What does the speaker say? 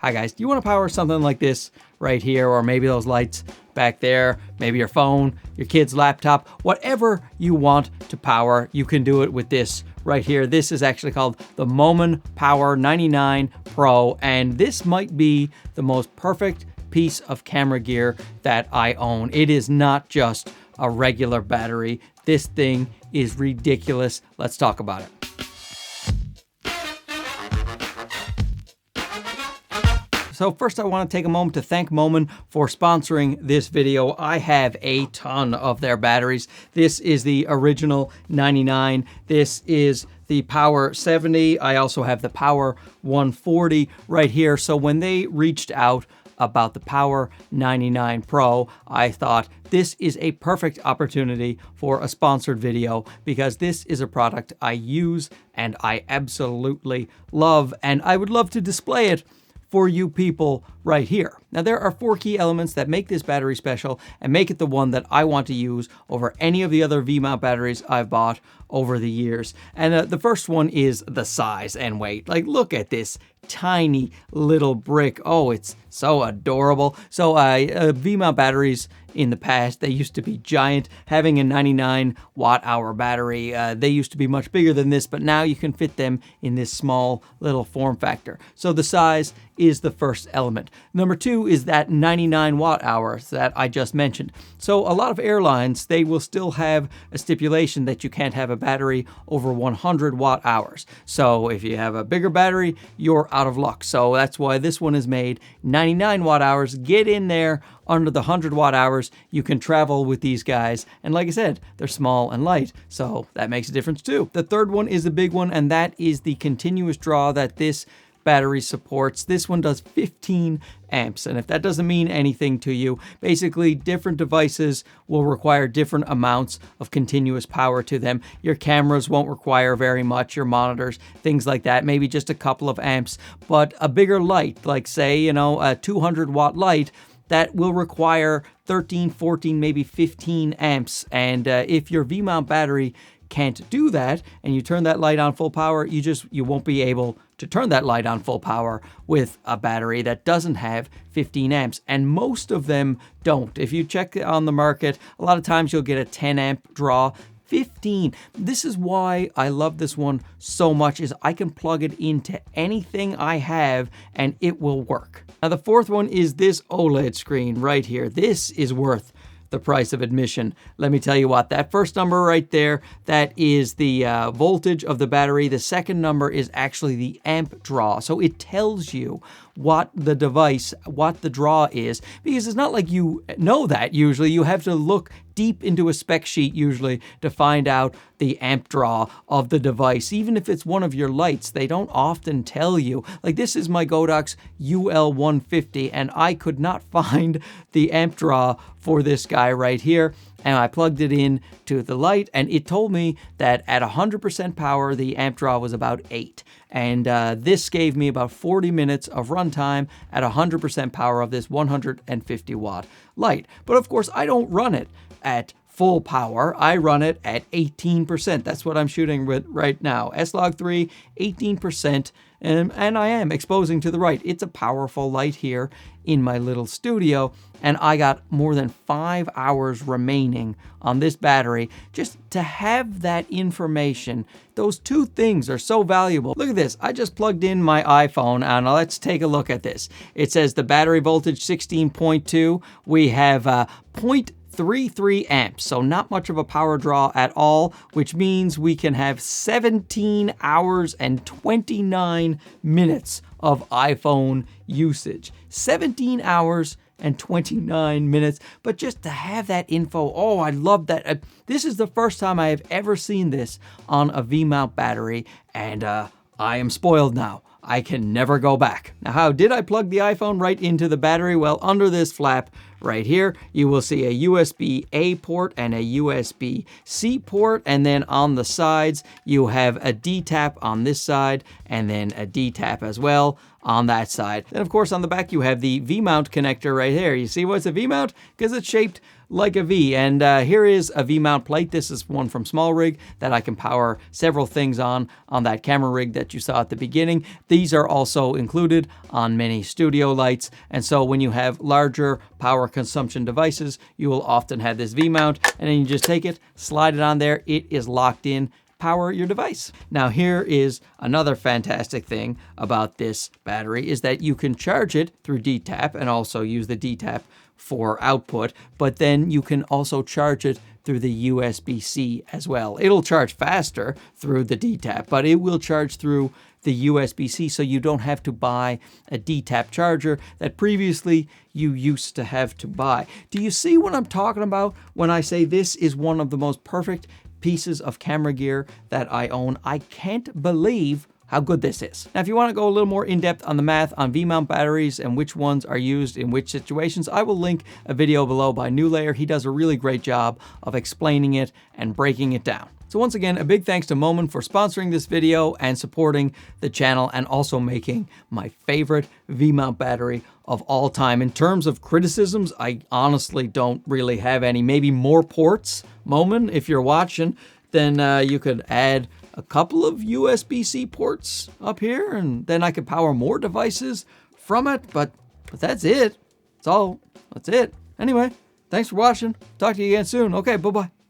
Hi guys, do you want to power something like this right here, or maybe those lights back there, maybe your phone, your kid's laptop, whatever you want to power, you can do it with this right here. This is actually called the Moman POWER99PRO, and this might be the most perfect piece of camera gear that I own. It is not just a regular battery. This thing is ridiculous. Let's talk about it. So first I want to take a moment to thank Moman for sponsoring this video. I have a ton of their batteries. This is the original 99. This is the Power 70. I also have the Power 140 right here. So when they reached out about the Power 99 Pro, I thought this is a perfect opportunity for a sponsored video because this is a product I use and I absolutely love, and I would love to display it for you people right here. Now there are 4 key elements that make this battery special and make it the one that I want to use over any of the other vmount batteries I've bought over the years. And the first one is the size and weight. Like, look at this tiny little brick. Oh, it's so adorable. So vmount batteries in the past, they used to be giant. Having a 99 watt hour battery, they used to be much bigger than this, but now you can fit them in this small little form factor. So the size is the first element. Number 2 is that 99 watt hours that I just mentioned. So a lot of airlines, they will still have a stipulation that you can't have a battery over 100 watt hours. So if you have a bigger battery, you're out of luck. So that's why this one is made 99 watt hours. Get in there under the 100 watt hours. You can travel with these guys. And like I said, they're small and light, so that makes a difference too. The third one is the big one, and that is the continuous draw that this battery supports. This one does 15 amps, and if that doesn't mean anything to you, basically different devices will require different amounts of continuous power to them. Your cameras won't require very much, your monitors, things like that, maybe just a couple of amps, but a bigger light, like say, a 200 watt light, that will require 13, 14, maybe 15 amps. And if your vmount battery can't do that and you turn that light on full power, you won't be able to turn that light on full power with a battery that doesn't have 15 amps. And most of them don't. If you check on the market, a lot of times you'll get a 10 amp draw. 15. This is why I love this one so much, is I can plug it into anything I have and it will work. Now the fourth one is this OLED screen right here. This is worth the price of admission. Let me tell you what, that first number right there, that is the voltage of the battery. The second number is actually the amp draw. So it tells you what the device, what the draw is, because it's not like you know that usually. You have to look deep into a spec sheet usually to find out the amp draw of the device. Even if it's one of your lights, they don't often tell you. Like, this is my Godox UL150, and I could not find the amp draw for this guy right here. And I plugged it in to the light, and it told me that at 100% power, the amp draw was about 8. And this gave me about 40 minutes of runtime at 100% power of this 150 watt light. But of course, I don't run it at full power. I run it at 18%. That's what I'm shooting with right now. S-Log3, 18%. And I am exposing to the right. It's a powerful light here in my little studio, and I got more than 5 hours remaining on this battery. Just to have that information, those 2 things are so valuable. Look at this. I just plugged in my iPhone, and let's take a look at this. It says the battery voltage 16.2. We have 0.33 amps, so not much of a power draw at all, which means we can have 17 hours and 29 minutes of iPhone usage. 17 hours and 29 minutes, but just to have that info, oh, I love that. This is the first time I have ever seen this on a vmount battery, and I am spoiled now. I can never go back. Now, how did I plug the iPhone right into the battery? Well, under this flap right here, you will see a USB-A port and a USB-C port, and then on the sides, you have a D-tap on this side, and then a D-tap as well on that side. And of course, on the back, you have the V-mount connector right here. You see what's a V-mount? Because it's shaped like a V. And here is a V-mount plate. This is one from Small Rig that I can power several things on that camera rig that you saw at the beginning. These are also included on many studio lights. And so when you have larger power consumption devices, you will often have this V-mount, and then you just take it, slide it on there. It is locked in. Power your device. Now here is another fantastic thing about this battery is that you can charge it through D-tap and also use the D-tap for output, but then you can also charge it through the USB-C as well. It'll charge faster through the D-tap, but it will charge through the USB-C, so you don't have to buy a D-tap charger that previously you used to have to buy. Do you see what I'm talking about when I say this is one of the most perfect pieces of camera gear that I own? I can't believe how good this is. Now, if you want to go a little more in-depth on the math on V-mount batteries and which ones are used in which situations, I will link a video below by New Layer. He does a really great job of explaining it and breaking it down. So once again, a big thanks to Moman for sponsoring this video and supporting the channel, and also making my favorite V-mount battery of all time. In terms of criticisms, I honestly don't really have any. Maybe more ports, Moman, if you're watching, then you could add a couple of USB-C ports up here, and then I could power more devices from it, but that's it. That's it. Anyway, thanks for watching. Talk to you again soon. Okay, bye-bye.